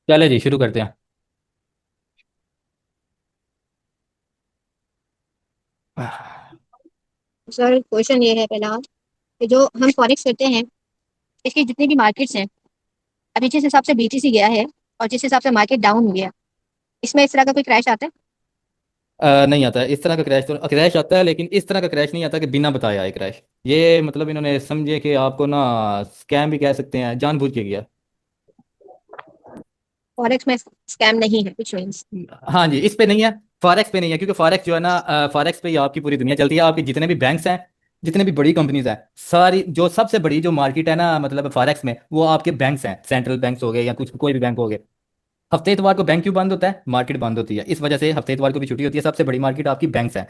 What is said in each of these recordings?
चले जी, शुरू करते हैं। सर क्वेश्चन ये है पहला कि जो हम फॉरेक्स करते हैं इसकी जितनी भी मार्केट्स हैं अभी जिस हिसाब से बीटीसी गया है और जिस हिसाब से मार्केट डाउन हुई है इसमें इस तरह का कोई क्रैश आता है। नहीं आता है इस तरह का क्रैश। तो क्रैश आता है, लेकिन इस तरह का क्रैश नहीं आता कि बिना बताए आए क्रैश। ये मतलब इन्होंने समझे कि आपको ना स्कैम भी कह सकते हैं, जानबूझ के किया। फॉरेक्स में स्कैम नहीं है कुछ मीन्स। हाँ जी, इस पे नहीं है। फॉरेक्स पे नहीं है, क्योंकि फॉरेक्स जो है ना, फॉरेक्स पे ही आपकी पूरी दुनिया चलती है। आपके जितने भी बैंक्स हैं, जितने भी बड़ी कंपनीज हैं, सारी जो सबसे बड़ी जो मार्केट है ना, मतलब फॉरेक्स में, वो आपके बैंक्स हैं। सेंट्रल बैंक्स हो गए या कुछ कोई भी बैंक हो गए। हफ्ते इतवार को बैंक क्यों बंद होता है? मार्केट बंद होती है, इस वजह से हफ्ते इतवार को भी छुट्टी होती है। सबसे बड़ी मार्केट आपकी बैंक्स है।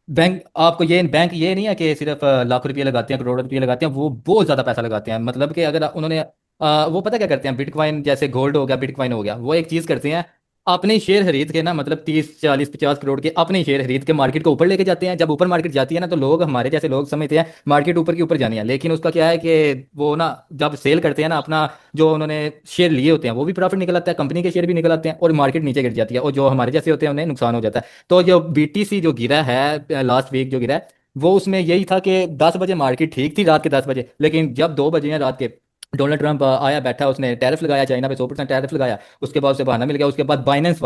बैंक आपको ये बैंक ये नहीं है कि सिर्फ लाख रुपये लगाते हैं, करोड़ रुपये लगाते हैं। वो बहुत ज़्यादा पैसा लगाते हैं। मतलब कि अगर उन्होंने वो पता क्या करते हैं, बिटकॉइन जैसे गोल्ड हो गया, बिटकॉइन हो गया, वो एक चीज़ करते हैं। अपने शेयर खरीद के ना, मतलब 30 40 50 करोड़ के अपने शेयर खरीद के मार्केट को ऊपर लेके जाते हैं। जब ऊपर मार्केट जाती है ना, तो लोग, हमारे जैसे लोग, समझते हैं मार्केट ऊपर की ऊपर जानी है। लेकिन उसका क्या है कि वो ना, जब सेल करते हैं ना अपना, जो उन्होंने शेयर लिए होते हैं, वो भी प्रॉफिट निकल आता है, कंपनी के शेयर भी निकल आते हैं, और मार्केट नीचे गिर जाती है, और जो हमारे जैसे होते हैं उन्हें नुकसान हो जाता है। तो जो बीटीसी जो गिरा है लास्ट वीक जो गिरा है, वो उसमें यही था कि 10 बजे मार्केट ठीक थी, रात के 10 बजे, लेकिन जब 2 बजे हैं रात के, डोनाल्ड ट्रंप आया, बैठा, उसने टैरिफ लगाया, चाइना पे 100% टैरिफ लगाया। उसके बाद उसे बहाना मिल गया। उसके बाद बाइनेंस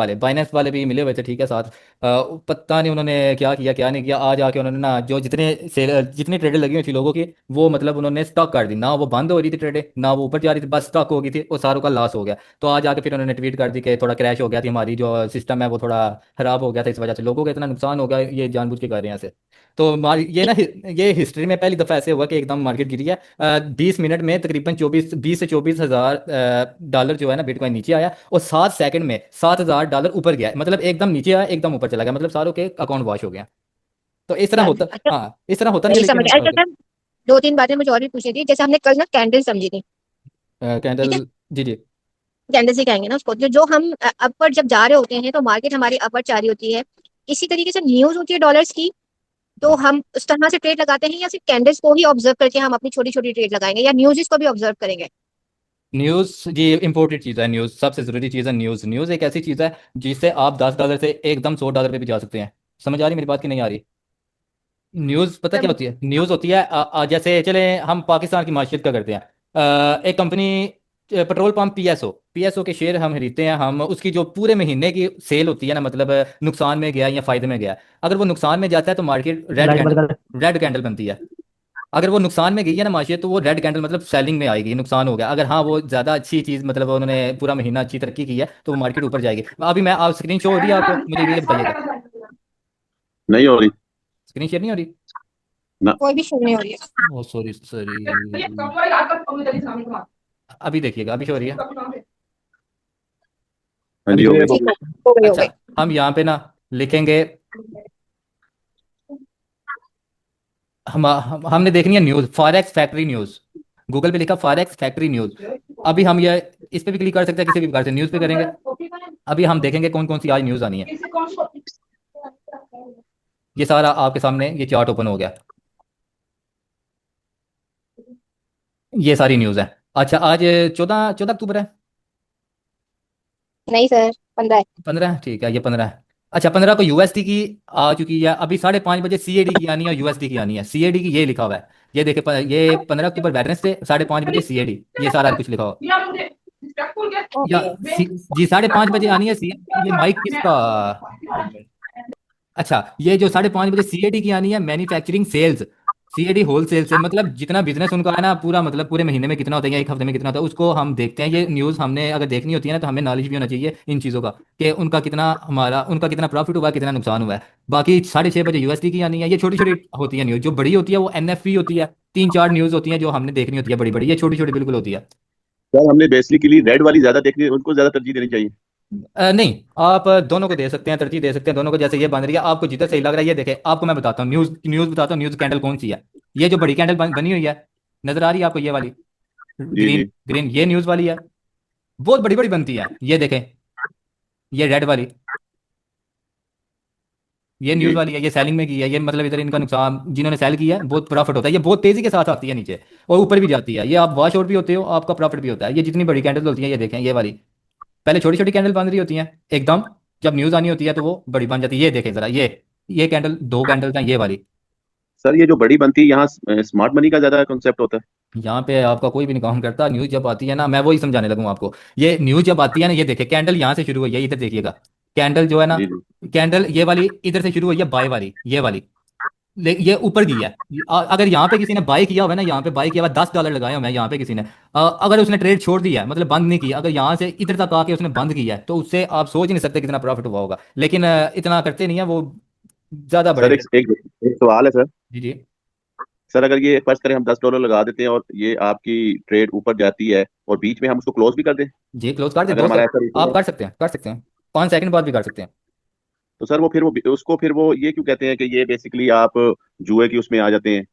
वाले भी मिले हुए थे, ठीक है, साथ। पता नहीं उन्होंने क्या किया क्या नहीं किया। आज आके उन्होंने ना, जो जितनी ट्रेडें लगी हुई थी लोगों की, वो मतलब उन्होंने स्टॉक कर दी ना। वो बंद हो रही थी ट्रेडें, ना वो ऊपर जा रही थी, बस स्टॉक हो गई थी, और सारों का लॉस हो गया। तो आज आके फिर उन्होंने ट्वीट कर दी कि थोड़ा क्रैश हो गया थी, हमारी जो सिस्टम है वो थोड़ा खराब हो गया था, इस वजह से लोगों का इतना नुकसान हो गया, ये जानबूझ के कर रहे हैं ऐसे। तो ये ना, ये हिस्ट्री में पहली दफ़ा ऐसे हुआ कि एकदम मार्केट गिरी है। 20 मिनट में तकरीबन 20 से 24 हज़ार डॉलर जो है ना, बिटकॉइन नीचे आया, और 7 सेकंड में 7 हज़ार डॉलर ऊपर गया। मतलब एकदम नीचे आया, एकदम ऊपर चला गया, मतलब सारों के अकाउंट वॉश हो गया। तो इस तरह होता। अच्छा, हाँ, इस तरह होता नहीं है, सही लेकिन समझ ऐसा अच्छा होता सर। दो तीन बातें मुझे और भी पूछनी थी, जैसे हमने कल ना कैंडल समझी थी। है। ठीक कैंडल। है, जी जी। कैंडल से कहेंगे ना उसको, जो जो हम अपर जब जा रहे होते हैं तो मार्केट हमारी अपर जा रही होती है। इसी तरीके से न्यूज होती है डॉलर्स की, तो हम उस तरह से ट्रेड लगाते हैं या सिर्फ कैंडल्स को ही ऑब्जर्व करके हम अपनी छोटी छोटी ट्रेड लगाएंगे या न्यूज़ को भी ऑब्जर्व करेंगे। न्यूज़ जी इंपॉर्टेंट चीज़ है। न्यूज़ सबसे ज़रूरी चीज़ है। न्यूज़ न्यूज़ एक ऐसी चीज़ है जिससे आप 10 डॉलर से एकदम 100 डॉलर पे भी जा सकते हैं। समझ आ रही मेरी बात की नहीं आ रही? न्यूज़ पता क्या सर होती है? न्यूज़ होती है, जैसे चले हम पाकिस्तान की माशियत का करते हैं। एक कंपनी, पेट्रोल पंप, पीएसओ के शेयर हम खरीदते हैं। हम उसकी जो पूरे महीने की सेल होती है ना, मतलब नुकसान में गया या फायदे में गया। अगर वो नुकसान में जाता है तो मार्केट लाइट बंद कर। रेड कैंडल बनती है। अगर वो नुकसान में गई है ना मार्केट, तो वो रेड कैंडल मतलब सेलिंग में आएगी, नुकसान हो गया। अगर हाँ, वो ज़्यादा अच्छी चीज़, मतलब उन्होंने पूरा महीना अच्छी तरक्की की है, तो वो मार्केट ऊपर जाएगी। अभी मैं, आप स्क्रीन शो हो रही है आपको? मुझे ये बताइएगा। नहीं हो रही स्क्रीन शेयर नहीं हो रही? ना। कोई भी शुरू नहीं हो रही है। ओ सॉरी सॉरी। अभी देखिएगा, अभी शो हो रही है? हाँ अभी जी, हो हो गई? गई। ठीक हो गई हो अच्छा, गई। हम यहाँ पे ना लिखेंगे, हमने देखनी है news, forex factory news. Google पे लिखा फॉरेक्स फैक्ट्री न्यूज़। अभी हम ये इस पे भी क्लिक कर सकते हैं, किसी भी प्रकार से न्यूज़ पे करेंगे। अभी हम देखेंगे कौन कौन सी आज न्यूज़ आनी है। ये सारा आपके सामने ये चार्ट ओपन हो गया। ये सारी न्यूज़ है। अच्छा, आज 14 14 अक्टूबर है। नहीं सर, 15 है। 15 ठीक है, ये 15 है। अच्छा, 15 को यूएसडी की आ चुकी है। अभी 5:30 बजे सीएडी की आनी है और यूएसडी की आनी है। सीएडी की ये लिखा हुआ है, ये देखे, ये 15 अक्टूबर वेडनेसडे 5:30 बजे सीएडी, ये सारा कुछ लिखा हुआ। या ओके। जी, 5:30 बजे आनी है सी। ये माइक किसका? एक मिनट। अच्छा, ये जो 5:30 बजे सीएडी की आनी है, manufacturing sales, CAD wholesale से, मतलब जितना बिजनेस उनका है ना पूरा, मतलब पूरे महीने में कितना होता है या एक हफ्ते में कितना होता है, उसको हम देखते हैं। ये न्यूज़ हमने अगर देखनी होती है ना, तो हमें नॉलेज भी होना चाहिए इन चीज़ों का, कि उनका कितना प्रॉफिट हुआ है, कितना नुकसान हुआ है। बाकी 6:30 बजे यूएसडी की आनी है। ये छोटी छोटी होती है न्यूज़। जो बड़ी होती है वो एनएफपी होती है। 3 4 न्यूज़ होती है जो हमने देखनी होती है, बड़ी बड़ी। ये छोटी छोटी बिल्कुल होती है। सर, हमने बेसिकली रेड वाली ज्यादा देखनी है, उनको ज्यादा तरजीह देनी चाहिए। नहीं, आप दोनों को दे सकते हैं, तरजीह दे सकते हैं दोनों को। जैसे ये बन रही है, आपको जितना सही लग रहा है, ये देखें। आपको मैं बताता हूँ, न्यूज़ न्यूज़ बताता हूँ, न्यूज़ कैंडल कौन सी है। ये जो बड़ी कैंडल बनी हुई है, नजर आ रही है आपको? ये वाली जी ग्रीन जी। ग्रीन, ये न्यूज़ वाली है। बहुत बड़ी बड़ी बनती है, ये देखें। ये रेड वाली, ये न्यूज़ जी। वाली है, ये सेलिंग में की है। ये मतलब इधर इनका नुकसान, जिन्होंने सेल किया है, बहुत प्रॉफिट होता है। ये बहुत तेजी के साथ आती है नीचे, और ऊपर भी जाती है। ये आप वॉश आउट भी होते हो, आपका प्रॉफिट भी होता है। ये जितनी बड़ी कैंडल होती है, ये देखें, ये वाली, पहले छोटी छोटी कैंडल बन रही होती हैं, एकदम जब न्यूज आनी होती है तो वो बड़ी बन जाती है। ये देखें जरा, ये कैंडल, दो कैंडल हैं ये वाली। सर ये जो बड़ी बनती है यहाँ स्मार्ट मनी का ज्यादा कॉन्सेप्ट होता है। यहाँ पे आपका कोई भी नहीं काम करता। न्यूज जब आती है ना, मैं वही समझाने लगूँ आपको। ये न्यूज जब आती है ना, ये देखिए कैंडल यहाँ से शुरू हुई है, इधर देखिएगा कैंडल जो है ना, जी जी। कैंडल ये वाली इधर से शुरू हुई है, बाय वाली ये वाली। ये ऊपर गई है। अगर यहाँ पे किसी ने बाय किया हुआ है ना, यहाँ पे बाय किया हुआ $10 लगाया हुआ है यहाँ पे किसी ने, अगर उसने ट्रेड छोड़ दिया है, मतलब बंद नहीं किया, अगर यहाँ से इधर तक आके उसने बंद किया है, तो उससे आप सोच ही नहीं सकते कितना प्रॉफिट हुआ होगा। लेकिन इतना करते नहीं है वो, ज्यादा बड़े सर एक ट्रेड। एक, एक सवाल है सर। जी जी। सर अगर ये फर्ज करें हम $10 लगा देते हैं और ये आपकी ट्रेड ऊपर जाती है और बीच में हम उसको क्लोज भी कर दें, जी क्लोज कर दे, अगर बहुत हमारा सर। ऐसा आप रिटर्न है, कर सकते हैं, कर सकते हैं, 5 सेकंड बाद भी कर सकते हैं। तो सर वो फिर वो उसको फिर वो ये क्यों कहते हैं कि ये बेसिकली आप जुए की उसमें आ जाते हैं।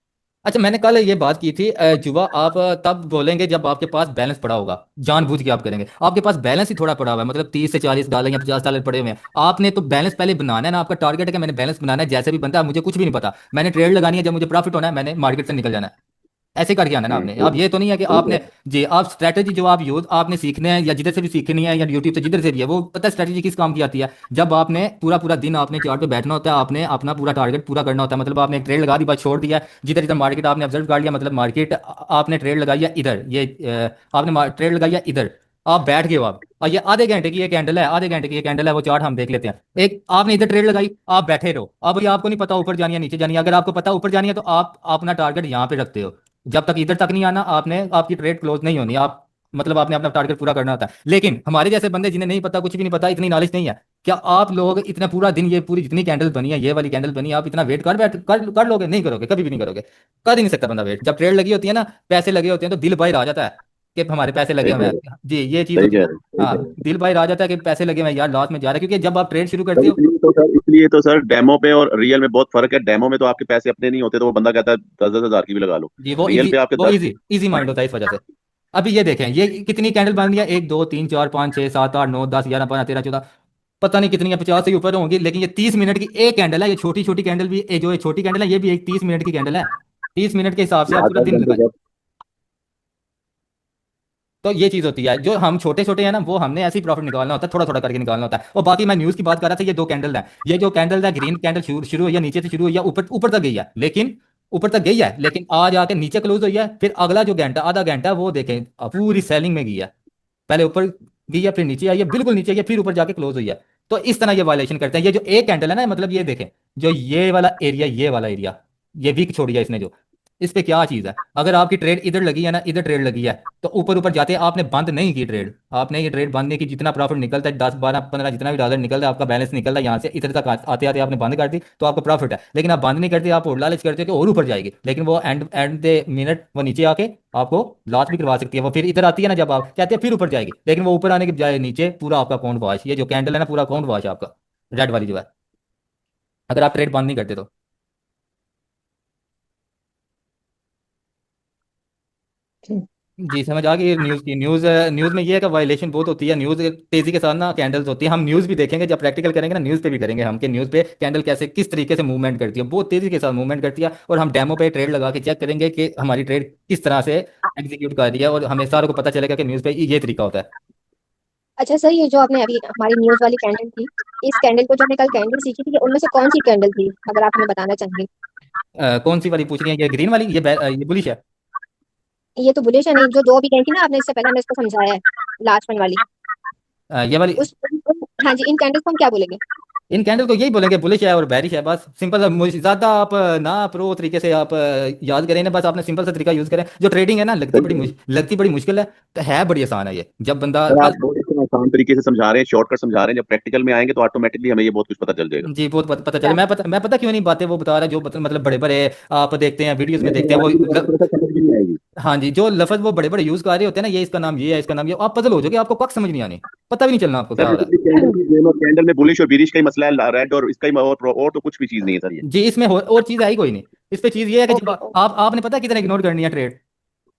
अच्छा, मैंने कल ये बात की थी, जुआ आप तब बोलेंगे जब आपके पास बैलेंस पड़ा होगा। जानबूझ के आप करेंगे, आपके पास बैलेंस ही थोड़ा पड़ा हुआ है, मतलब $30 से $40 या $50 पड़े हुए हैं, आपने तो बैलेंस पहले बनाना है ना। आपका टारगेट है कि मैंने बैलेंस बनाना है, जैसे भी बनता है, मुझे कुछ भी नहीं पता, मैंने ट्रेड लगानी है, जब मुझे प्रॉफिट होना है मैंने मार्केट से निकल जाना है। ऐसे करके आना है ना आपने। अब ये तो नहीं है कि ठीक है। आपने, जी आप स्ट्रैटेजी जो आप यूज आपने सीखने हैं या जिधर से भी सीखनी है या यूट्यूब से जिधर से भी है, वो पता है स्ट्रैटेजी किस काम की आती है। जब आपने पूरा पूरा दिन आपने चार्ट पे बैठना होता है, आपने अपना पूरा टारगेट पूरा करना होता है, मतलब आपने एक ट्रेड लगा दी, बस छोड़ दिया, जिधर जिधर मार्केट आपने ऑब्जर्व कर लिया, मतलब मार्केट आपने ट्रेड लगाई है इधर, ये आपने ट्रेड लगाई है इधर, आप बैठ गए हो आप, और ये आधे घंटे की ये कैंडल है, आधे घंटे की ये कैंडल है, वो चार्ट हम देख लेते हैं। एक आपने इधर ट्रेड लगाई, आप बैठे रहो, अब ये आपको नहीं पता ऊपर जानी है नीचे जानी है। अगर आपको पता ऊपर जानी है तो आप अपना टारगेट यहाँ पे रखते हो, जब तक इधर तक नहीं आना आपने, आपकी ट्रेड क्लोज नहीं होनी। आप मतलब आपने अपना टारगेट पूरा करना होता है। लेकिन हमारे जैसे बंदे जिन्हें नहीं पता, कुछ भी नहीं पता, इतनी नॉलेज नहीं है, क्या आप लोग इतना पूरा दिन, ये पूरी जितनी कैंडल बनी है, ये वाली कैंडल बनी है, आप इतना वेट कर लोगे? नहीं करोगे, कभी भी नहीं करोगे, कर ही नहीं सकता बंदा वेट। जब ट्रेड लगी होती है ना, पैसे लगे होते हैं, तो दिल बाहर आ जाता है कि हमारे पैसे लगे सही हुए कह रहे हैं। जी ये चीज़ सही होती है कह ना। रहे सही कह हाँ, रहे दिल बाहर आ जाता है कि पैसे लगे हुए हैं यार, लॉस में जा रहा है, क्योंकि जब आप ट्रेड शुरू सर करते हो। इसलिए तो सर डेमो पे और रियल में बहुत फर्क है। डेमो में तो आपके पैसे अपने नहीं होते, तो वो बंदा कहता है 10-10 हज़ार की भी लगा लो। जी वो रियल इजी, पे आपके वो 10। इजी इजी माइंड होता है इस वजह से। अभी ये देखें, ये कितनी कैंडल बन रही है, 1 2 3 4 5 6 7 8 9 10 11 12 13 14, पता नहीं कितनी है, 50 से ऊपर होंगी, लेकिन ये 30 मिनट की एक कैंडल है। ये छोटी छोटी कैंडल भी, ये जो ये छोटी कैंडल है, ये भी एक 30 मिनट की कैंडल है। 30 मिनट के हिसाब से आप आठ पूरा दस दिन घंटे लगाए। जब तो ये चीज होती है, जो हम छोटे छोटे हैं ना, वो हमने ऐसे ही प्रॉफिट निकालना होता है, थोड़ा थोड़ा करके निकालना होता है। और बाकी मैं न्यूज की बात कर रहा था, ये दो कैंडल है, ये जो कैंडल है, ग्रीन कैंडल शुरू शुरू हुई है नीचे से, शुरू हुई है ऊपर ऊपर तक गई है, लेकिन ऊपर तक गई है, लेकिन आज आके नीचे क्लोज हुई है। फिर अगला जो घंटा, आधा घंटा, वो देखें पूरी सेलिंग में गई है। पहले ऊपर गई है, फिर नीचे आई है, बिल्कुल नीचे आई है, फिर ऊपर जाके क्लोज हुई है। तो इस तरह ये वायलेशन करते हैं। ये जो एक कैंडल है ना, मतलब ये देखें, जो ये वाला एरिया, ये वाला एरिया, ये वीक छोड़ी है इसने जो, इस पे क्या चीज है। अगर आपकी ट्रेड इधर लगी है ना, इधर ट्रेड लगी है, तो ऊपर ऊपर जाते हैं, आपने बंद नहीं की ट्रेड, आपने ये ट्रेड बंद नहीं की, जितना प्रॉफिट निकलता है 10 12 15 जितना भी डॉलर निकलता है, आपका बैलेंस निकलता है यहाँ से इधर तक, आते आते आपने बंद कर दी, तो आपका प्रॉफिट है। लेकिन आप बंद नहीं करते, आप और लालच करते हो कि और ऊपर जाएगी, लेकिन वो एंड एंड दे मिनट वो नीचे आके आपको लॉस भी करवा सकती है। वो फिर इधर आती है ना, जब आप कहते हैं फिर ऊपर जाएगी, लेकिन वो ऊपर आने के बजाय नीचे पूरा आपका अकाउंट वॉश, ये जो कैंडल है ना, पूरा अकाउंट वॉश है आपका, रेड वाली जो है, अगर आप ट्रेड बंद नहीं करते तो। जी समझ आ गई न्यूज़ की। न्यूज़ में ये है कि वायलेशन बहुत होती है, न्यूज़ तेज़ी के साथ ना कैंडल्स होती है। हम न्यूज़ भी देखेंगे, जब प्रैक्टिकल करेंगे ना, न्यूज़ पे भी करेंगे हम, कि न्यूज़ पे कैंडल कैसे किस तरीके से मूवमेंट करती है, बहुत तेज़ी के साथ मूवमेंट करती है। और हम डेमो पे ट्रेड लगा के चेक करेंगे कि हमारी ट्रेड किस तरह से एग्जीक्यूट कर रही है, और हमें सारों को पता चलेगा कि न्यूज़ पे ये तरीका होता है। अच्छा सर, ये जो आपने अभी हमारी न्यूज वाली कैंडल थी, इस कैंडल को जो हमने कल कैंडल सीखी थी, ये उनमें से कौन सी कैंडल थी, अगर आप हमें बताना चाहेंगे? कौन सी वाली पूछ रही है? ये ग्रीन वाली, ये बुलिश है। ये तो बुलिश है, नहीं जो दो अभी गई थी ना आपने, इससे पहले हमने इसको समझाया है, लास्ट वन वाली। ये वाली, हाँ जी, इन कैंडल्स को हम क्या बोलेंगे? इन कैंडल को यही बोलेंगे, बुलिश है और बेरिश है, बस सिंपल सा। ज़्यादा आप ना प्रो तरीके से आप याद करें ना, बस आपने सिंपल सा तरीका यूज़ करें। जो ट्रेडिंग है ना, लगती बड़ी मुश्किल है, तो है बड़ी आसान है ये, जब बंदा सर आप कल। बहुत इतना आसान तरीके से समझा रहे हैं, शॉर्टकट समझा रहे हैं, जब प्रैक्टिकल में आएंगे तो ऑटोमेटिकली हमें ये बहुत कुछ पता चल जाएगा। जी बहुत पता चले। क्या? मैं पता क्यों नहीं बातें वो बता रहा, जो मतलब बड़े बड़े आप देखते हैं वीडियोस में मैं देखते हैं वो समझाने की बात थोड़ा सा समझ भी नहीं आएगी। हाँ जी, जो लफ्ज़ वो बड़े बड़े यूज़ कर रहे होते हैं ना, ये इसका नाम ये है, इसका नाम ये, आप पजल हो जाओगे, आपको कख समझ नहीं आनी, पता भी नहीं चलना आपको सर क्या हो रहा बेसिकली कैंडल में बुलिश और बिरिश का ही मसला है, रेड और इसका ही, और तो कुछ भी चीज नहीं है सर ये। है। जी इसमें और चीज़ आई कोई नहीं। इस पे चीज़ ये है कि जब ओके। आपने पता कितना इग्नोर करनी है ट्रेड।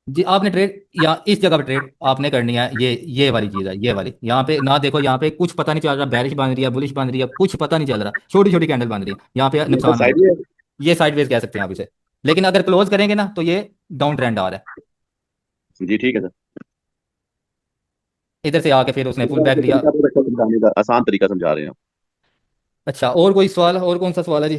जी आपने ट्रेड या इस जगह पे ट्रेड आपने करनी है, ये वाली चीज़ है, ये वाली। यहाँ पे ना देखो, यहाँ पे कुछ पता नहीं चल रहा, बैरिश बन रही है, बुलिश बन रही है, कुछ पता नहीं चल रहा, छोटी छोटी कैंडल बन रही है, यहाँ पे ये सर नुकसान हो साइड जाएगा। में ये साइडवेज कह सकते हैं आप इसे। लेकिन अगर क्लोज करेंगे ना, तो ये डाउन ट्रेंड आ रहा है। जी ठीक है सर। इधर से आके फिर उसने फुल बैक लिया। तरीका बहुत अच्छा समझाने का, आसान तरीका समझा रहे हैं आप। अच्छा, और कोई सवाल, और कौन सा सवाल है जी?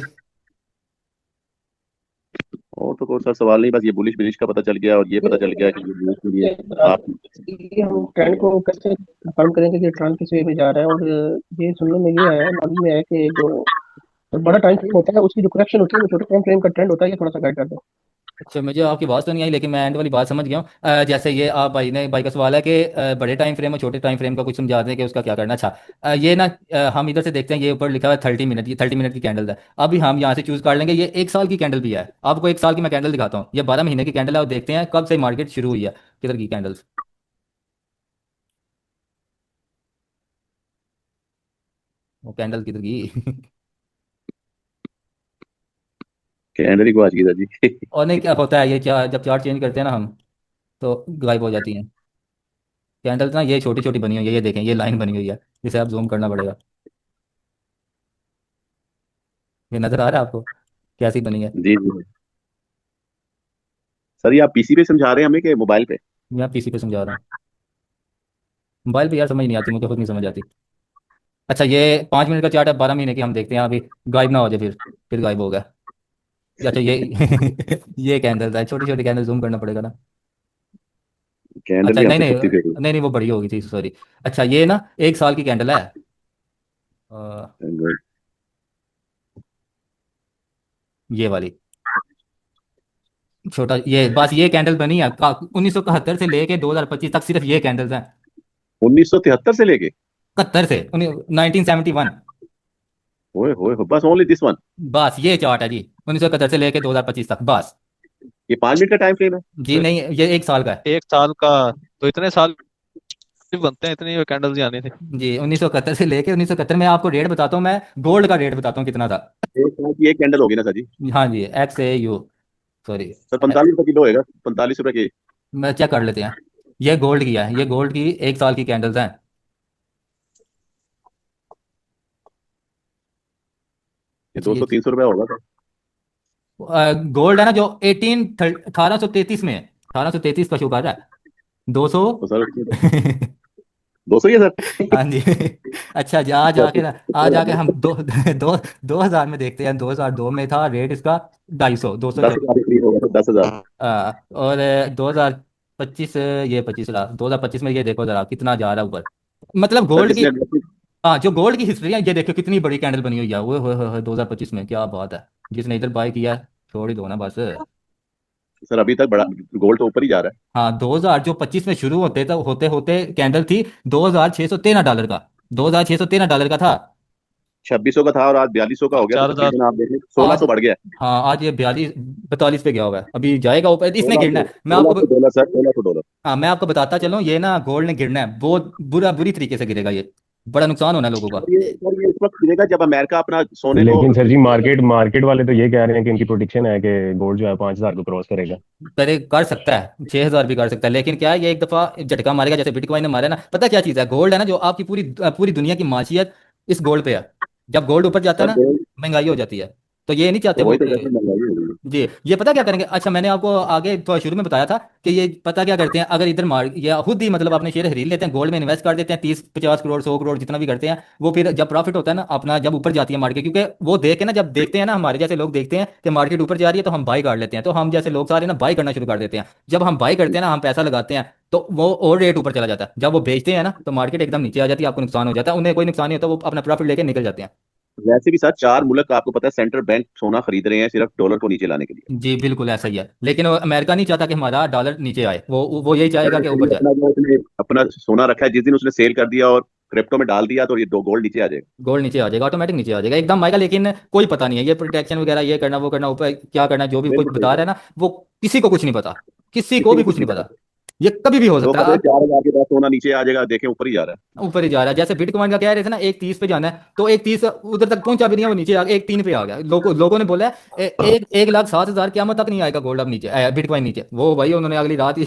और तो कोई सा सवाल नहीं, बस ये बुलिश बिलिश का पता चल गया और ये पता चल गया कि ये bullish के लिए आप। कि हम ट्रेंड को कैसे कंफर्म करेंगे कि ट्रेंड किस वे में जा रहा है। और ये सुनने में ये आया है, मालूम में आया कि जो बड़ा टाइम फ्रेम होता है उसकी जो करेक्शन होती है वो छोटे टाइम फ्रेम का ट्रेंड होता है, ये थोड़ा सा गाइड कर दो। अच्छा, मुझे आपकी बात तो नहीं आई, लेकिन मैं एंड वाली बात समझ गया हूँ। जैसे ये आप भाई का सवाल है कि बड़े टाइम फ्रेम और छोटे टाइम फ्रेम का कुछ समझा दें कि उसका क्या करना। अच्छा, ये ना हम इधर से देखते हैं, ये ऊपर लिखा हुआ है 30 मिनट, ये 30 मिनट की कैंडल है। अभी हम यहाँ से चूज कर लेंगे, ये 1 साल की कैंडल भी है। आपको 1 साल की मैं कैंडल दिखाता हूँ, ये 12 महीने की कैंडल है, और देखते हैं कब से मार्केट शुरू हुई है, किधर की कैंडल्स। वो कैंडल किधर की? कैंडल ही को आज की सर जी। और नहीं, क्या होता है ये, क्या जब चार्ट चेंज करते हैं ना हम, तो गायब हो जाती हैं कैंडल्स ना। ये छोटी छोटी बनी हुई है, ये देखें, ये लाइन बनी हुई है, जिसे आप जूम करना पड़ेगा। ये नजर आ रहा है आपको कैसी बनी है? जी जी सर, ये आप पीसी पे समझा रहे हैं हमें कि मोबाइल पे? मैं पीसी पे समझा रहा हूँ। मोबाइल पे यार समझ नहीं आती, मुझे खुद नहीं समझ आती। अच्छा, ये 5 मिनट का चार्ट है, 12 महीने की, हम देखते हैं अभी। गायब ना हो जाए फिर गायब हो गया। अच्छा, ये ये कैंडल है, छोटी छोटी कैंडल, जूम करना पड़ेगा ना। कैंडल अच्छा, भी नहीं हमसे नहीं छुपती फिर। नहीं नहीं, वो बड़ी होगी थी, सॉरी। अच्छा, ये ना 1 साल की कैंडल है। अ, ये वाली छोटा, ये बस ये कैंडल बनी है 1971 से लेके 2025 तक, सिर्फ ये कैंडल्स हैं। 1973 से लेके? 71 से 1971। ओए होए होए, बस ओनली दिस वन? बस ये चार्ट है जी, 1971 से लेके 2025 तक, बस। ये 5 मिनट का टाइम फ्रेम है? जी नहीं, ये 1 साल का है। 1 साल का? तो इतने साल भी बनते हैं, इतनी कैंडल्स ही आनी थी। जी, 1971 से लेके 1971 में आपको रेट बताता हूँ मैं, गोल्ड का रेट बताता हूँ कितना था। एक साल की एक कैंडल होगी ना सर जी? हाँ जी, XAU, सॉरी। सर 45 रुपए किलो होएगा, 45 रुपए की। मैं चेक कर लेते हैं। ये गोल्ड की है, ये गोल्ड की 1 साल की कैंडल्स हैं। ये अच्छा, दो ये सौ तीन सौ रुपया होगा सर। गोल्ड है ना, जो 1833 में, 1833 का शो कर रहा है। 200। तो सर 200 ही है सर। हाँ जी। अच्छा जी, आ जाके ना, आ जाके हम दो दो 2000 में देखते हैं। 2002 में था रेट इसका 250, 200। 10,000 के करीब होगा सर, 10,000। और 2025, ये 25 लाख, 2025 में ये देखो जरा कितना जा रहा है ऊपर। मतलब सर गोल्ड की, जिसने aggressive- हाँ, जो गोल्ड की हिस्ट्री है, ये देखो कितनी बड़ी कैंडल बनी हुई है। वो हो 2025 में, क्या बात है। जिसने इधर बाय किया है, छोड़ ही दो ना बस। सर अभी तक बड़ा गोल्ड तो ऊपर ही जा रहा है। हाँ, 2000 जो 25 में शुरू होते तो होते होते कैंडल थी $2,613 का, $2,613 का था। 2600 का था और आज 4200 का अब हो गया, तो 4,000। तकरीबन आप देखें 1600 आज, बढ़ गया। हाँ, आज ये 42 42 पे गया हुआ है, अभी जाएगा ऊपर, इसने सोलह गिरना सौ है। मैं सोलह आपको सौ डॉलर सर, $1600। हाँ, मैं आपको बताता चलूँ, ये ना गोल्ड ने गिरना है, बहुत बुरी तरीके से गिरेगा ये। बड़ा नुकसान होना है लोगों का। सर ये इस वक्त गिरेगा जब अमेरिका अपना सोने को। लेकिन सर जी, मार्केट मार्केट वाले तो ये कह रहे हैं कि इनकी प्रोडिक्शन है कि गोल्ड जो है 5,000 को क्रॉस करेगा। करे, कर सकता है, 6,000 भी कर सकता है, लेकिन क्या है, ये एक दफा झटका मारेगा, जैसे बिटकॉइन ने मारा है ना। पता है क्या चीज़ है, गोल्ड है ना, जो आपकी पूरी पूरी दुनिया की माशियत इस गोल्ड पे है। जब गोल्ड ऊपर जाता है सर ना, गोल्ड, महंगाई हो जाती है। तो ये नहीं चाहते तो वो वही तो कहते हैं महंगाई हो रही है। जी, ये पता क्या करेंगे। अच्छा, मैंने आपको आगे तो शुरू में बताया था कि ये पता क्या करते हैं, अगर इधर मार या खुद ही मतलब अपने शेयर खरीद लेते हैं, गोल्ड में इन्वेस्ट कर देते हैं, 30 50 करोड़ 100 करोड़ जितना भी करते हैं, वो फिर जब प्रॉफिट होता है ना अपना, जब ऊपर जाती है मार्केट, क्योंकि वो देख के ना, जब देखते हैं ना, हमारे जैसे लोग देखते हैं कि मार्केट ऊपर जा रही है, तो हम बाई कर लेते हैं। तो हम जैसे लोग सारे ना बाई करना शुरू कर देते हैं। जब हम बाई करते हैं ना, हम पैसा लगाते हैं, तो वो और रेट ऊपर चला जाता है। जब वो बेचते हैं ना, तो मार्केट एकदम नीचे आ जाती है, आपको नुकसान हो जाता है, उन्हें कोई नुकसान नहीं होता, वो अपना प्रॉफिट लेके निकल जाते हैं। वैसे भी सर 4 मुल्क आपको पता है सेंट्रल बैंक सोना खरीद रहे हैं सिर्फ डॉलर को नीचे लाने के लिए। जी बिल्कुल ऐसा ही है, लेकिन वो अमेरिका नहीं चाहता कि हमारा डॉलर नीचे आए, वो यही चाहेगा कि ऊपर जाए। अपना जो उसने अपना सोना रखा है, जिस दिन उसने सेल कर दिया और क्रिप्टो में डाल दिया, तो ये दो गोल्ड नीचे आ जाएगा। गोल्ड नीचे आ जाएगा, ऑटोमेटिक नीचे आ जाएगा, एकदम आएगा। लेकिन कोई पता नहीं है, ये प्रोटेक्शन वगैरह, ये करना वो करना, ऊपर क्या करना, जो भी कोई बिल्कुल सही बता बात। रहा है ना, वो किसी को कुछ नहीं पता, किसी को किसी भी को कुछ कुछ नहीं नहीं पता। पता। ये कभी भी हो तो सकता है। पता है 4,000 के बाद सोना नीचे आ जाएगा, देखें ऊपर ही जा रहा ऊपर ही जा रहा है, जैसे बिटकॉइन का कह रहे थे ना, 1.30 पे जाना है, तो 1.30 उधर तक पहुंचा भी नहीं है, वो नीचे आ गया, 1.3 पे आ गया। लोगों ने बोला है 1,07,000 क़यामत तक नहीं आएगा गोल्ड अब नीचे, बिटकॉइन नीचे। वो भाई उन्होंने अगली रात ही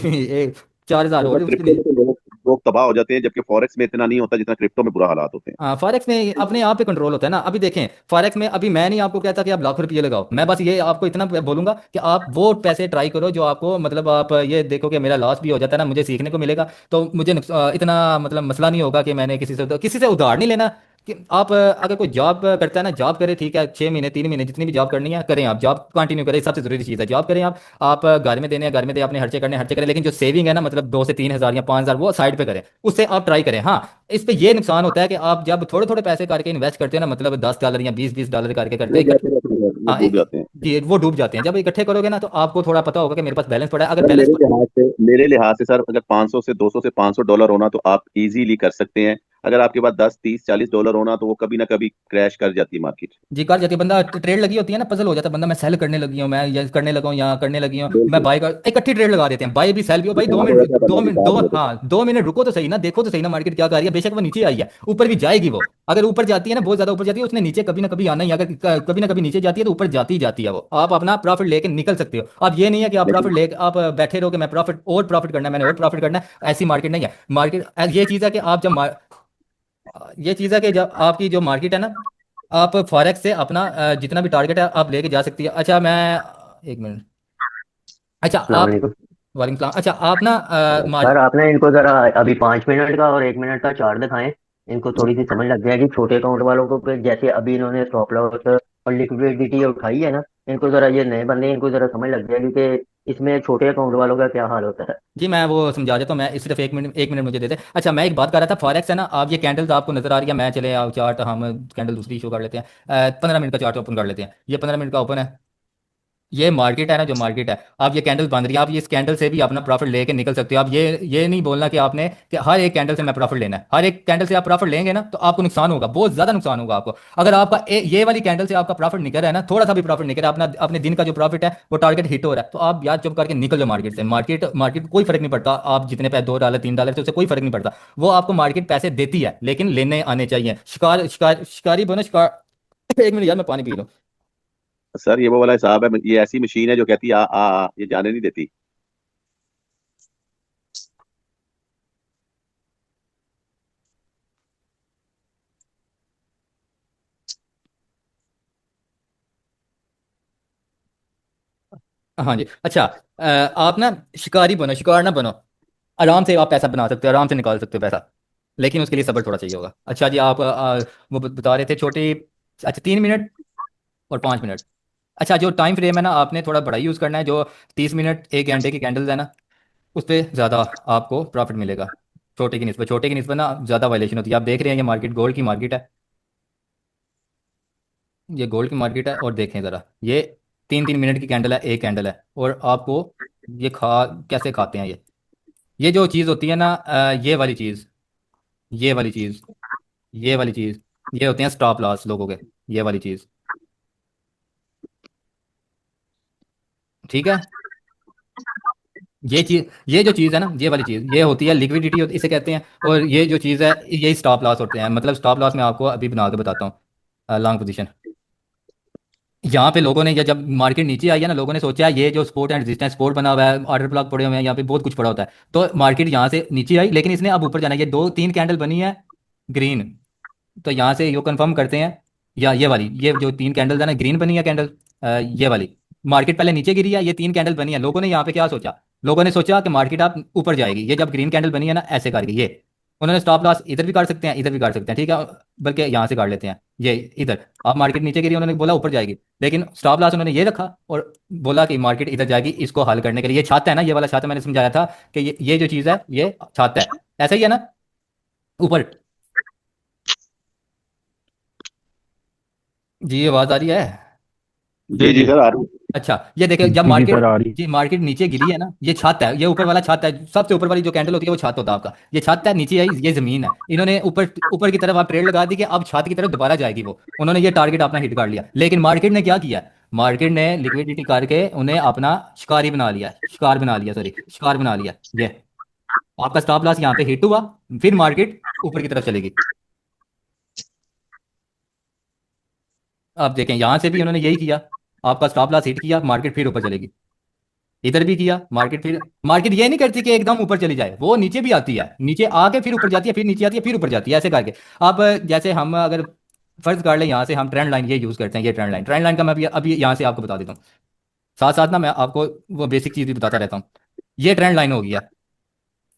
4,000 है। हो तो रही उसके क्रिप्टो लिए। में तो लोग तबाह हो जाते हैं, जबकि फॉरेक्स में इतना नहीं होता जितना क्रिप्टो में बुरा हालात होते हैं। हाँ, फॉरेक्स में अपने आप पे कंट्रोल होता है ना। अभी देखें, फॉरेक्स में अभी मैं नहीं आपको कहता कि आप लाखों रुपये लगाओ, मैं बस ये आपको इतना बोलूंगा कि आप वो पैसे ट्राई करो जो आपको मतलब आप ये देखो कि मेरा लॉस भी हो जाता है ना, मुझे सीखने को मिलेगा, तो मुझे इतना मतलब मसला नहीं होगा कि मैंने किसी से उधार नहीं लेना। कि आप अगर कोई जॉब करता है ना, जॉब करे, ठीक है, 6 महीने 3 महीने जितनी भी जॉब करनी है करें, आप जॉब कंटिन्यू करें, सबसे जरूरी चीज़ है जॉब करें। आप घर में देने हैं, घर में दे, अपने खर्चे करने खर्चे करें, लेकिन जो सेविंग है ना, मतलब 2 से 3 हज़ार या 5 हज़ार वो साइड पे करें, उससे आप ट्राई करें। हाँ, इस पे ये नुकसान होता है कि आप जब थोड़े थोड़े पैसे करके इन्वेस्ट करते हो ना, मतलब $10 या 20-20 करके करते वो हैं जाते रहते हैं, वो हाँ डूब जाते हैं। जी, वो डूब जाते हैं। जब इकट्ठे करोगे ना तो आपको थोड़ा पता होगा कि मेरे पास बैलेंस पड़ा है, अगर सर बैलेंस मेरे लिहाज से सर, अगर 500 से 200 से $500 होना तो आप इजीली कर सकते हैं। अगर आपके पास 10 30 40 डॉलर होना तो वो कभी ना कभी क्रैश कर जाती है मार्केट। जी कर जाती है, बंदा ट्रेड लगी होती है ना, पजल हो जाता है बंदा, मैं सेल करने लगी हूँ, मैं ये करने लगा हूँ, यहाँ करने लगी हूँ, मैं बिल्कुल। बाई कर इकट्ठी ट्रेड लगा देते हैं, बाई भी सेल भी हो भाई। दो यहाँ पे मिनट वैसा दो करना मिनट बेकार दो हो जाता है। हाँ 2 मिनट रुको तो सही ना, देखो तो सही ना मार्केट क्या कर रही है। बेशक वो नीचे आई है, ऊपर भी जाएगी वो, अगर ऊपर जाती है ना, बहुत ज्यादा ऊपर जाती है, उसने नीचे कभी ना कभी आना ही, अगर कभी ना कभी नीचे जाती है तो ऊपर जाती ही जाती है वो। आप अपना प्रॉफिट लेके निकल सकते हो। अब ये नहीं है कि आप लेकिन प्रॉफिट लेके आप बैठे रहो कि मैं प्रॉफिट करना है, मैंने और प्रॉफिट करना है, ऐसी मार्केट नहीं है। मार्केट ये चीज़ है कि आप जब ये चीज़ है कि जब आपकी जो मार्केट है ना, आप फॉरेक्स से अपना जितना भी टारगेट है आप लेके जा सकती है। अच्छा मैं एक मिनट, अच्छा अस्सलाम आप वालेकुम। वालेकुम सलाम। अच्छा आप ना सर आपने इनको जरा अभी 5 मिनट का और 1 मिनट का चार्ट दिखाएं। इनको थोड़ी सी समझ लग जाएगी छोटे अकाउंट वालों को कि जैसे अभी इन्होंने स्टॉप लॉस और लिक्विडिटी उठाई है ना, इनको जरा ये नए बंदे हैं, इनको जरा समझ लग जाएगी कि इसमें छोटे अकाउंट वालों का क्या हाल होता है। जी मैं वो समझा देता हूँ, मैं सिर्फ 1 मिनट मुझे दे दे। अच्छा मैं एक बात कर रहा था, फॉरेक्स है ना, आप ये कैंडल्स आपको नजर आ रही है, मैं चले आओ चार्ट, हम कैंडल दूसरी शो कर लेते हैं, 15 मिनट का चार्ट ओपन कर लेते हैं, ये 15 मिनट का ओपन है। ये मार्केट है ना, जो मार्केट है, आप ये कैंडल बंद रही है, आप ये इस कैंडल से भी अपना प्रॉफिट लेके निकल सकते हो। आप ये नहीं बोलना कि आपने कि हर एक कैंडल से मैं प्रॉफिट लेना है, हर एक कैंडल से आप प्रॉफिट लेंगे ना तो आपको नुकसान होगा, बहुत ज्यादा नुकसान होगा आपको। अगर आपका ये वाली कैंडल से आपका प्रॉफिट निकल रहा है ना, थोड़ा सा भी प्रॉफिट निकल रहा है, अपना अपने दिन का जो प्रॉफिट है वो टारगेट हिट हो रहा है, तो आप याद चुप करके निकल जाओ मार्केट से। मार्केट मार्केट को कोई फर्क नहीं पड़ता, आप जितने पैसे $2 $3 से उससे कोई फर्क नहीं पड़ता, वो आपको मार्केट पैसे देती है, लेकिन लेने आने चाहिए। शिकारी बनो शिकार। 1 मिनट यार, मैं पानी पी लूँ। सर ये वो वाला हिसाब है, ये ऐसी मशीन है जो कहती है ये जाने नहीं देती। हाँ जी। अच्छा आप ना शिकारी बनो, शिकार ना बनो। आराम से आप पैसा बना सकते हो, आराम से निकाल सकते हो पैसा, लेकिन उसके लिए सब्र थोड़ा चाहिए होगा। अच्छा जी आप वो बता रहे थे छोटी, अच्छा 3 मिनट और 5 मिनट। अच्छा जो टाइम फ्रेम है ना, आपने थोड़ा बड़ा यूज़ करना है, जो 30 मिनट 1 घंटे की कैंडल्स है ना, उस पर ज़्यादा आपको प्रॉफिट मिलेगा। छोटे की निस्बत ना ज़्यादा वायलेशन होती है। आप देख रहे हैं ये मार्केट गोल्ड की मार्केट है, ये गोल्ड की मार्केट है, और देखें ज़रा ये 3 3 मिनट की कैंडल है, एक कैंडल है, और आपको ये कैसे खाते हैं ये जो चीज़ होती है ना, ये वाली चीज़, ये वाली चीज़, ये वाली चीज़, ये होते हैं स्टॉप लॉस लोगों के, ये वाली चीज़, ठीक है। ये जो चीज़ है ना, ये वाली चीज़, ये होती है लिक्विडिटी, इसे कहते हैं। और ये जो चीज़ है, यही स्टॉप लॉस होते हैं। मतलब स्टॉप लॉस मैं आपको अभी बना के बताता हूँ, लॉन्ग पोजीशन। यहाँ पे लोगों ने, या जब मार्केट नीचे आई है ना, लोगों ने सोचा ये जो सपोर्ट एंड रेजिस्टेंस सपोर्ट बना हुआ है, ऑर्डर ब्लॉक पड़े हुए हैं, यहाँ पे बहुत कुछ पड़ा होता है, तो मार्केट यहाँ से नीचे आई, लेकिन इसने अब ऊपर जाना है। ये 2 3 कैंडल बनी है ग्रीन, तो यहाँ से यो कंफर्म करते हैं, या ये वाली, ये जो 3 कैंडल है ना, ग्रीन बनी है कैंडल, ये वाली, मार्केट पहले नीचे गिरी है, ये 3 कैंडल बनी है। लोगों ने यहाँ पे क्या सोचा, लोगों ने सोचा कि मार्केट आप ऊपर जाएगी, ये जब ग्रीन कैंडल बनी है ना, ऐसे करके ये उन्होंने स्टॉप लॉस इधर भी काट सकते हैं, इधर भी काट सकते हैं, ठीक है, बल्कि यहाँ से काट लेते हैं, ये इधर। आप मार्केट नीचे गिरी, उन्होंने बोला ऊपर जाएगी, लेकिन स्टॉप लॉस उन्होंने ये रखा और बोला कि मार्केट इधर जाएगी। इसको हल करने के लिए, ये छाता है ना, ये वाला छाता मैंने समझाया था कि ये जो चीज़ है ये छाता है, ऐसा ही है ना ऊपर। जी आवाज़ आ रही है। जी जी जी जी। सर, आ रही है। अच्छा ये देखें, जब जी जी मार्केट, सर आ रही। जी मार्केट नीचे गिरी है ना, ये छत है, ये ऊपर वाला छत है, सबसे ऊपर वाली जो कैंडल होती है वो छत होता है आपका, ये छत है, नीचे आई ये जमीन है। इन्होंने ऊपर ऊपर की तरफ आप ट्रेड लगा दी कि अब छत की तरफ दोबारा जाएगी वो, उन्होंने ये टारगेट अपना हिट कर लिया। लेकिन मार्केट ने क्या किया, मार्केट ने लिक्विडिटी करके उन्हें अपना शिकारी बना लिया, शिकार बना लिया, सॉरी शिकार बना लिया। ये आपका स्टॉप लॉस यहाँ पे हिट हुआ, फिर मार्केट ऊपर की तरफ चलेगी। आप देखें यहाँ से भी उन्होंने यही किया, आपका स्टॉप लॉस हिट किया, मार्केट फिर ऊपर चलेगी। इधर भी किया मार्केट, फिर मार्केट ये नहीं करती कि एकदम ऊपर चली जाए, वो नीचे भी आती है, नीचे आके फिर ऊपर जाती है, फिर नीचे आती है, फिर ऊपर जाती है, ऐसे करके। अब जैसे हम अगर फर्ज कर लें यहाँ से हम ट्रेंड लाइन ये यूज़ करते हैं, ये ट्रेंड लाइन का मैं अभी यहाँ से आपको बता देता हूँ। साथ साथ ना मैं आपको वो बेसिक चीज़ भी बताता रहता हूँ। ये ट्रेंड लाइन हो गया।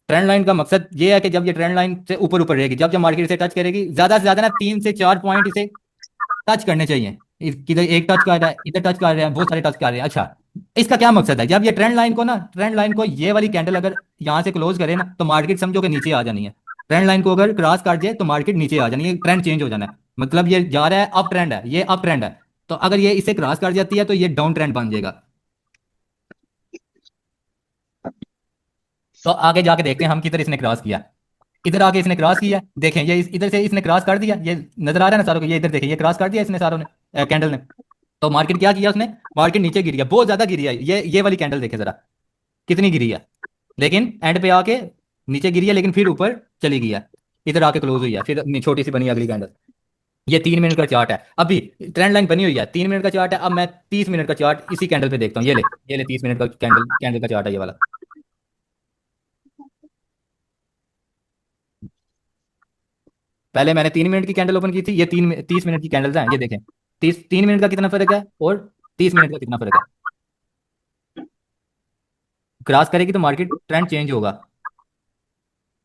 ट्रेंड लाइन का मकसद ये है कि जब ये ट्रेंड लाइन से ऊपर ऊपर रहेगी, जब जब मार्केट इसे टच करेगी, ज़्यादा से ज़्यादा ना 3 से 4 पॉइंट इसे टच करने चाहिए। किधर एक टच कर रहा है, इधर टच कर रहे हैं, बहुत सारे टच कर रहे हैं। अच्छा, इसका क्या मकसद है, जब ये ट्रेंड लाइन को ये वाली कैंडल अगर यहाँ से क्लोज करे ना, तो मार्केट समझो कि नीचे आ जानी है। ट्रेंड लाइन को अगर क्रॉस कर जाए तो मार्केट नीचे आ जानी है, ट्रेंड चेंज हो जाना है। मतलब ये जा रहा है, अप ट्रेंड है, ये अप ट्रेंड है। तो अगर ये इसे क्रॉस कर जाती है तो ये डाउन ट्रेंड बन जाएगा। तो आगे जाके देखते हैं हम किधर इसने क्रॉस किया। इधर आके इसने क्रॉस किया, देखें ये इधर से इसने क्रॉस कर दिया, ये नजर आ रहा है ना सारों को, ये इधर देखें, ये क्रॉस कर दिया इसने सारों ने, कैंडल ने। तो मार्केट क्या किया उसने, मार्केट नीचे गिरी है, बहुत ज्यादा गिरी है। ये वाली कैंडल देखे जरा कितनी गिरी है, लेकिन एंड पे आके नीचे गिरी है, लेकिन फिर ऊपर चली गई है, इधर आके क्लोज हुई है, फिर छोटी सी बनी अगली कैंडल। ये 3 मिनट का चार्ट है, अभी ट्रेंड लाइन बनी हुई है, 3 मिनट का चार्ट है। अब मैं 30 मिनट का चार्ट इसी कैंडल पे देखता हूँ, ये ले 30 मिनट का कैंडल कैंडल का चार्ट है ये वाला। पहले मैंने 3 मिनट की कैंडल ओपन की थी, ये 30 मिनट की कैंडल्स हैं, ये देखें। 3 मिनट का कितना फर्क है और 30 मिनट का कितना फर्क है। क्रॉस करेगी तो मार्केट ट्रेंड चेंज होगा,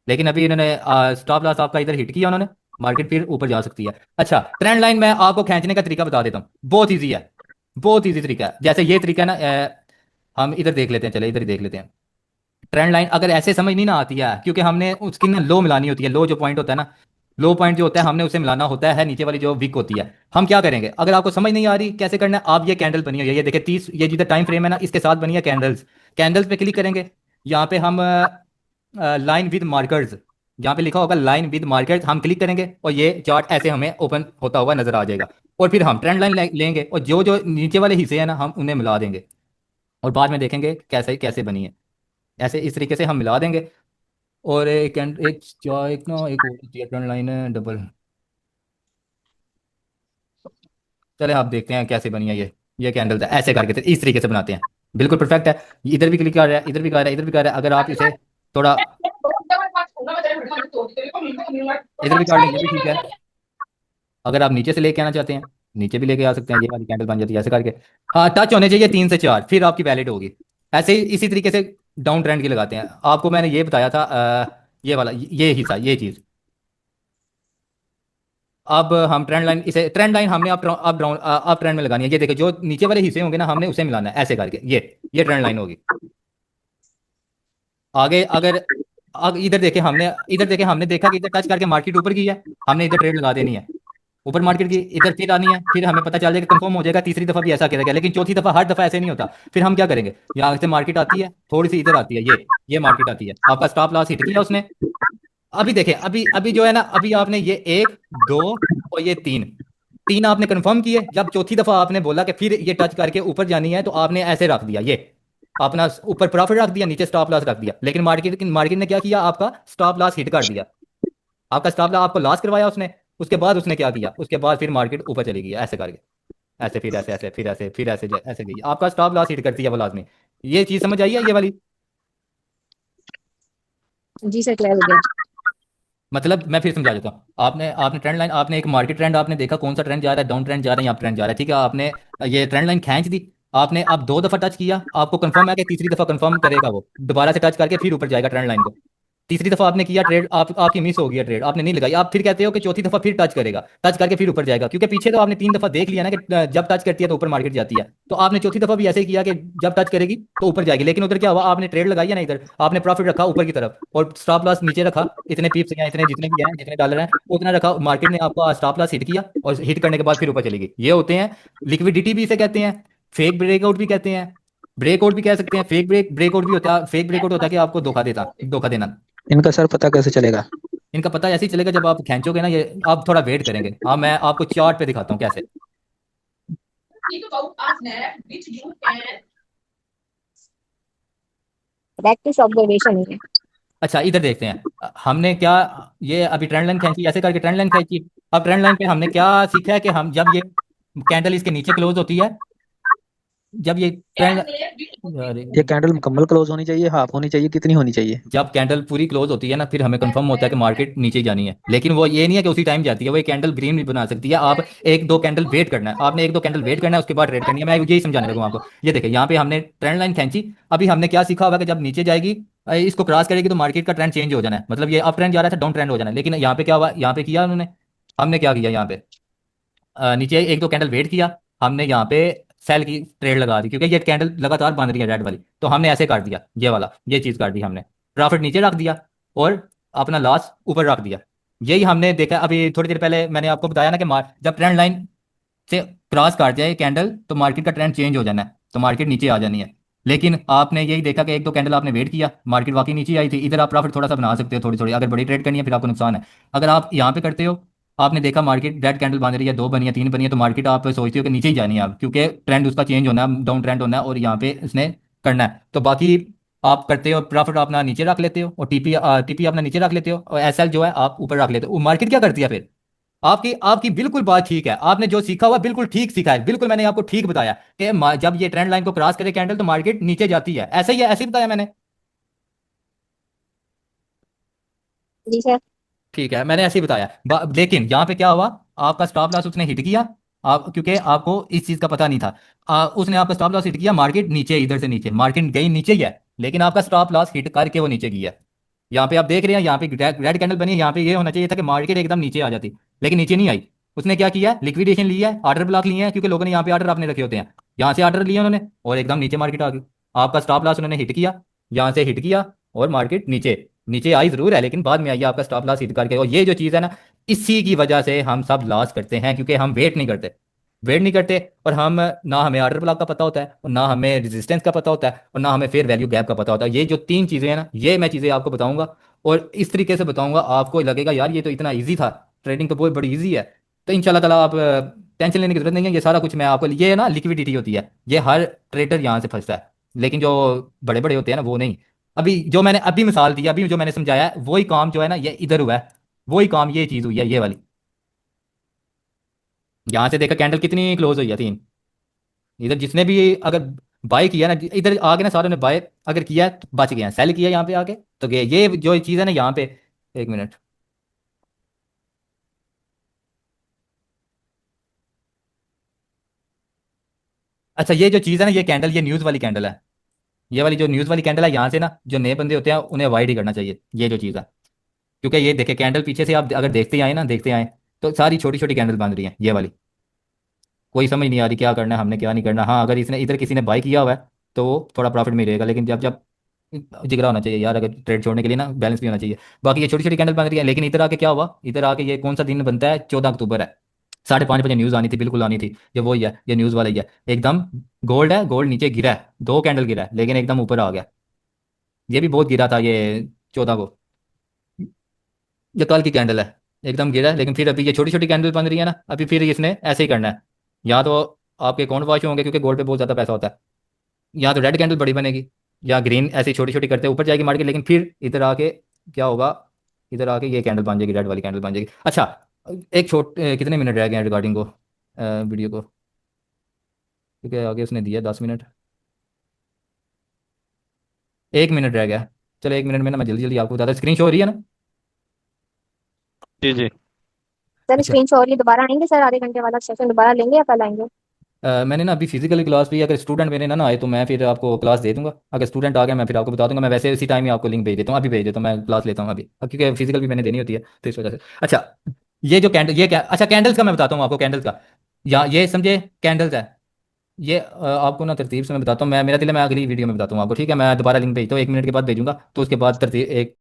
लेकिन अभी इन्होंने स्टॉप लॉस आपका इधर हिट किया उन्होंने, मार्केट फिर ऊपर जा सकती है। अच्छा, ट्रेंड लाइन मैं आपको खींचने का तरीका बता देता हूँ, बहुत ईजी है, बहुत ईजी तरीका है। जैसे ये तरीका है ना, हम इधर देख लेते हैं, चले इधर ही देख लेते हैं। ट्रेंड लाइन अगर ऐसे समझ नहीं ना आती है, क्योंकि हमने उसकी ना लो मिलानी होती है, लो जो पॉइंट होता है ना, लो पॉइंट जो होता है हमने उसे मिलाना होता है नीचे वाली जो विक होती है। हम क्या करेंगे, अगर आपको समझ नहीं आ रही कैसे करना है, आप ये कैंडल बनी हुई है, ये देखिए 30, ये जिधर टाइम फ्रेम है ना इसके साथ बनी है कैंडल्स, कैंडल्स पे क्लिक करेंगे। यहाँ पे हम लाइन विद मार्कर्स, यहाँ पे लिखा होगा लाइन विद मार्कर्स, हम क्लिक करेंगे और ये चार्ट ऐसे हमें ओपन होता हुआ नजर आ जाएगा। और फिर हम ट्रेंड लाइन लेंगे और जो जो नीचे वाले हिस्से हैं ना हम उन्हें मिला देंगे, और बाद में देखेंगे कैसे कैसे बनी है। ऐसे इस तरीके से हम मिला देंगे। और एक ना एक और होती है ट्रेंड लाइन है डबल, चले आप देखते हैं कैसे बनी है ये कैंडल है, ऐसे करके इस तरीके से बनाते हैं, बिल्कुल परफेक्ट है। इधर भी क्लिक कर रहा है, इधर भी कर रहा है, इधर भी कर रहा है। अगर आप इसे थोड़ा इधर भी काट लें, ये भी ठीक है। अगर आप नीचे से लेके आना चाहते हैं, नीचे भी लेके आ सकते हैं, ये वाली कैंडल बन जाती है ऐसे करके। हाँ, टच होने चाहिए 3 से 4, फिर आपकी वैलिड होगी। ऐसे ही इसी तरीके से डाउन ट्रेंड की लगाते हैं। आपको मैंने ये बताया था, ये वाला ये हिस्सा, ये चीज़। अब हम ट्रेंड लाइन, इसे ट्रेंड लाइन हमने अप डाउन अप ट्रेंड में लगानी है। ये देखिए जो नीचे वाले हिस्से होंगे ना हमने उसे मिलाना है ऐसे करके, ये ट्रेंड लाइन होगी। आगे अगर इधर देखे हमने देखा कि इधर टच करके मार्केट ऊपर की है, हमने इधर ट्रेड लगा देनी है, ऊपर मार्केट की, इधर फिर आनी है, फिर हमें पता चल जाएगा, कंफर्म हो जाएगा, तीसरी दफा भी ऐसा करेगा, लेकिन चौथी दफा हर दफा ऐसे नहीं होता। फिर हम क्या करेंगे, यहाँ से मार्केट आती है, थोड़ी सी इधर आती है, ये मार्केट आती है, आपका स्टॉप लॉस हिट किया उसने। अभी देखें, अभी जो है ना, अभी आपने ये 1 2 और ये 3 आपने कंफर्म किए। जब चौथी दफा आपने बोला कि फिर ये टच करके ऊपर जानी है, तो आपने ऐसे रख दिया, ये अपना ऊपर प्रॉफिट रख दिया, नीचे स्टॉप लॉस रख दिया। लेकिन मार्केट ने क्या किया, आपका स्टॉप लॉस हिट कर दिया, आपका स्टॉप लॉस आपको लॉस करवाया उसने। उसके बाद उसने क्या किया, उसके बाद फिर मार्केट ऊपर चली गई ऐसे करके, ऐसे फिर ऐसे ऐसे फिर ऐसे फिर ऐसे ऐसे गई, आपका स्टॉप लॉस हिट करती है वो लाजमी। ये चीज समझ आई है ये वाली। जी सर, क्लियर हो गया। मतलब मैं फिर समझा देता हूँ, आपने आपने ट्रेंड लाइन, आपने एक मार्केट ट्रेंड आपने देखा कौन सा ट्रेंड जा रहा है, डाउन ट्रेंड जा रहा है या अप ट्रेंड जा रहा है, ठीक है। आपने ये ट्रेंड लाइन खींच दी, आपने अब 2 दफा टच किया, आपको कंफर्म है कि तीसरी दफा कंफर्म करेगा, वो दोबारा से टच करके फिर ऊपर जाएगा ट्रेंड लाइन को। तीसरी दफा आपने किया ट्रेड, आपकी मिस हो गई है ट्रेड, आपने नहीं लगाई, आप फिर कहते हो कि चौथी दफा फिर टच करेगा, टच करके फिर ऊपर जाएगा, क्योंकि पीछे तो आपने 3 दफा देख लिया ना कि जब टच करती है तो ऊपर मार्केट जाती है। तो आपने चौथी दफा भी ऐसे ही किया कि जब टच करेगी तो ऊपर जाएगी, लेकिन उधर क्या हुआ, आपने ट्रेड लगाई है ना, इधर आपने प्रॉफिट रखा ऊपर की तरफ और स्टॉप लॉस नीचे रखा, इतने पीप्स या इतने जितने भी हैं, जितने डॉलर हैं उतना रखा। मार्केट ने आपको स्टॉप लॉस हिट किया और हिट करने के बाद फिर ऊपर चली गई। ये होते हैं लिक्विडिटी भी इसे कहते हैं, फेक ब्रेकआउट भी कहते हैं, ब्रेकआउट भी कह सकते हैं, फेक ब्रेकआउट भी होता है। फेक ब्रेकआउट होता है कि आपको धोखा देना। इनका सर पता कैसे चलेगा? इनका पता ऐसे ही चलेगा जब आप खींचोगे ना, ये आप थोड़ा वेट करेंगे, हाँ मैं आपको चार्ट पे दिखाता हूँ कैसे। प्रैक्टिस ऑब्जर्वेशन है। अच्छा, इधर देखते हैं हमने क्या, ये अभी ट्रेंड लाइन खींची, ऐसे करके ट्रेंड लाइन खींची। अब ट्रेंड लाइन पे हमने क्या सीखा है कि हम जब ये कैंडल इसके नीचे क्लोज होती है, जब ये ट्रेंड यार ये कैंडल मुकम्मल क्लोज होनी चाहिए, हाफ होनी चाहिए, कितनी होनी चाहिए? जब कैंडल पूरी क्लोज होती है ना, फिर हमें कंफर्म होता है कि मार्केट नीचे ही जानी है। लेकिन वो ये नहीं है कि उसी टाइम जाती है, वो एक कैंडल ग्रीन भी बना सकती है। आप एक दो कैंडल वेट करना है, आपने एक दो कैंडल वेट करना है, उसके बाद ट्रेड करनी है। मैं यही समझाने लगूँ आपको। ये देखिए यहाँ पे हमने ट्रेंड लाइन खींची। अभी हमने क्या सीखा होगा कि जब नीचे जाएगी, इसको क्रॉस करेगी, तो मार्केट का ट्रेंड चेंज हो जाना है। मतलब ये अप ट्रेंड जा रहा था, डाउन ट्रेंड हो जाना है। लेकिन यहाँ पे क्या हुआ, यहाँ पे किया उन्होंने, हमने क्या किया यहाँ पे, नीचे एक दो कैंडल वेट किया, हमने यहाँ पे सेल की ट्रेड लगा दी, क्योंकि ये कैंडल लगातार बन रही है रेड वाली, तो हमने ऐसे काट दिया, ये वाला, ये चीज काट दी हमने, प्रॉफिट नीचे रख दिया और अपना लॉस ऊपर रख दिया। यही हमने देखा अभी थोड़ी देर पहले, मैंने आपको बताया ना कि जब ट्रेंड लाइन से क्रॉस काट जाए कैंडल, तो मार्केट का ट्रेंड चेंज हो जाना है, तो मार्केट नीचे आ जानी है। लेकिन आपने यही देखा कि एक दो कैंडल आपने वेट किया, मार्केट वाकई नीचे आई थी, इधर आप प्रॉफिट थोड़ा सा बना सकते हो, थोड़ी थोड़ी। अगर बड़ी ट्रेड करनी है फिर आपको नुकसान है। अगर आप यहाँ पे करते हो, आपने देखा मार्केट रेड कैंडल बन रही है, दो बनी है, तीन बनी है, तो मार्केट आप सोचते हो कि नीचे ही जानी है आप, क्योंकि ट्रेंड उसका चेंज होना है, डाउन ट्रेंड होना है, और यहाँ पे इसने करना है। तो बाकी आप करते हो, प्रॉफिट अपना नीचे रख लेते हो, और टीपी टीपी अपना नीचे रख लेते हो, और एसएल जो है आप ऊपर रख लेते हो। मार्केट क्या करती है फिर? आपकी आपकी बिल्कुल बात ठीक है, आपने जो सीखा हुआ बिल्कुल ठीक सीखा है, बिल्कुल मैंने आपको ठीक बताया कि जब ये ट्रेंड लाइन को क्रॉस करे कैंडल, तो मार्केट नीचे जाती है। ऐसे ही है, ऐसे ही बताया मैंने। जी सर। ठीक है, मैंने ऐसे ही बताया। लेकिन यहाँ पे क्या हुआ, आपका स्टॉप लॉस उसने हिट किया, आप क्योंकि आपको इस चीज का पता नहीं था। उसने आपका स्टॉप लॉस हिट किया, मार्केट नीचे, इधर से नीचे मार्केट गई नीचे ही है, लेकिन आपका स्टॉप लॉस हिट करके वो नीचे गई है। यहाँ पे आप देख रहे हैं, यहाँ पे रेड कैंडल बनी है, यहाँ पे ये होना चाहिए था कि मार्केट एकदम नीचे आ जाती, लेकिन नीचे नहीं आई। उसने क्या किया, लिक्विडेशन लिया है, ऑर्डर ब्लॉक लिए हैं, क्योंकि लोगों ने यहाँ पे ऑर्डर अपने रखे होते हैं, यहाँ से ऑर्डर लिए उन्होंने, और एकदम नीचे मार्केट आ गई। आपका स्टॉप लॉस उन्होंने हिट किया, यहाँ से हिट किया, और मार्केट नीचे, नीचे आई जरूर है, लेकिन बाद में आई आपका स्टॉप लॉस हिट करके। और ये जो चीज़ है ना, इसी की वजह से हम सब लॉस करते हैं, क्योंकि हम वेट नहीं करते, वेट नहीं करते। और हम, ना हमें ऑर्डर ब्लॉक का पता होता है, और ना हमें रेजिस्टेंस का पता होता है, और ना हमें फेयर वैल्यू गैप का पता होता है। ये जो तीन चीज़ें हैं ना, ये मैं चीज़ें आपको बताऊंगा, और इस तरीके से बताऊंगा, आपको लगेगा यार ये तो इतना ईजी था, ट्रेडिंग तो बहुत बड़ी ईजी है। तो इंशाल्लाह ताला आप टेंशन लेने की जरूरत नहीं है। ये सारा कुछ मैं आपको, ये ना लिक्विडिटी होती है, ये हर ट्रेडर यहाँ से फंसता है, लेकिन जो बड़े बड़े होते हैं ना, वो नहीं। अभी जो मैंने अभी मिसाल दी, अभी जो मैंने समझाया है, वही काम जो है ना, ये इधर हुआ है, वही काम, ये चीज़ हुई है, ये वाली। यहाँ से देखा कैंडल कितनी क्लोज हुई है, तीन। इधर जिसने भी अगर बाय किया ना, इधर आके ना, सारों ने बाय अगर किया है, तो बच गए हैं। सेल किया यहाँ पे आके तो गए। ये जो चीज़ है ना यहाँ पे, एक मिनट, अच्छा, ये जो चीज़ है ना, ये कैंडल, ये न्यूज़ वाली कैंडल है। ये वाली जो न्यूज़ वाली कैंडल है, यहाँ से ना जो नए बंदे होते हैं उन्हें अवॉइड ही करना चाहिए, ये जो चीज़ है। क्योंकि ये देखे कैंडल पीछे से आप अगर देखते आए ना, देखते आए, तो सारी छोटी छोटी कैंडल बन रही हैं, ये वाली। कोई समझ नहीं आ रही क्या करना है हमने, क्या नहीं करना। हाँ, अगर इसने इधर किसी ने बाय किया हुआ है, तो वो थोड़ा प्रॉफिट में रहेगा, लेकिन जब जब जिगरा होना चाहिए यार, अगर ट्रेड छोड़ने के लिए ना, बैलेंस भी होना चाहिए। बाकी ये छोटी छोटी कैंडल बन रही है, लेकिन इधर आके क्या हुआ, इधर आके ये कौन सा दिन बनता है, 14 अक्टूबर है, 5:30 बजे न्यूज़ आनी थी, बिल्कुल आनी थी। ये वही है, ये न्यूज़ वाला ही है एकदम। गोल्ड है, गोल्ड नीचे गिरा है, दो कैंडल गिरा है, लेकिन एकदम ऊपर आ गया। ये भी बहुत गिरा था ये 14 को, ये कल की कैंडल है, एकदम गिरा है। लेकिन फिर अभी ये छोटी छोटी कैंडल बन रही है ना, अभी फिर इसने ऐसे ही करना है। या तो आपके अकाउंट वॉश होंगे, क्योंकि गोल्ड पे बहुत ज़्यादा पैसा होता है, या तो रेड कैंडल बड़ी बनेगी, या ग्रीन, ऐसे छोटी छोटी करते ऊपर जाएगी मार्केट। लेकिन फिर इधर आके क्या होगा, इधर आके ये कैंडल बन जाएगी, रेड वाली कैंडल बन जाएगी। अच्छा, एक कितने मिनट रह गए हैं रिकॉर्डिंग को, वीडियो को, क्योंकि आगे उसने दिया 10 मिनट, 1 मिनट रह गया। चलो 1 मिनट में ना मैं जल्दी जल्दी आपको बताता, स्क्रीन शो हो रही है ना? जी जी। सर अच्छा, स्क्रीन शॉट ये दोबारा आएंगे सर, आधे घंटे वाला सेशन दोबारा लेंगे या कल आएंगे? मैंने ना अभी फिजिकली क्लास भी, अगर स्टूडेंट मेरे ना आए, तो मैं फिर आपको क्लास दे दूंगा। अगर स्टूडेंट आ गया, मैं फिर आपको बता दूंगा। मैं वैसे उसी टाइम ही आपको लिंक भेज देता हूँ, अभी भेज देता हूँ, मैं क्लास लेता हूँ अभी, अब क्योंकि फिजिकल भी मैंने देनी होती है, तो इस वजह से। अच्छा, ये जो कैंडल, ये क्या, अच्छा कैंडल्स का मैं बताता हूँ आपको, कैंडल्स का, या ये समझे कैंडल्स है। ये आपको ना तरतीब से मैं बताता हूँ, मैं, मेरा दिल है मैं अगली वीडियो में बताता हूँ आपको, ठीक है? मैं दोबारा लिंक भेजता हूँ, 1 मिनट के बाद भेजूंगा, तो उसके बाद तरतीब एक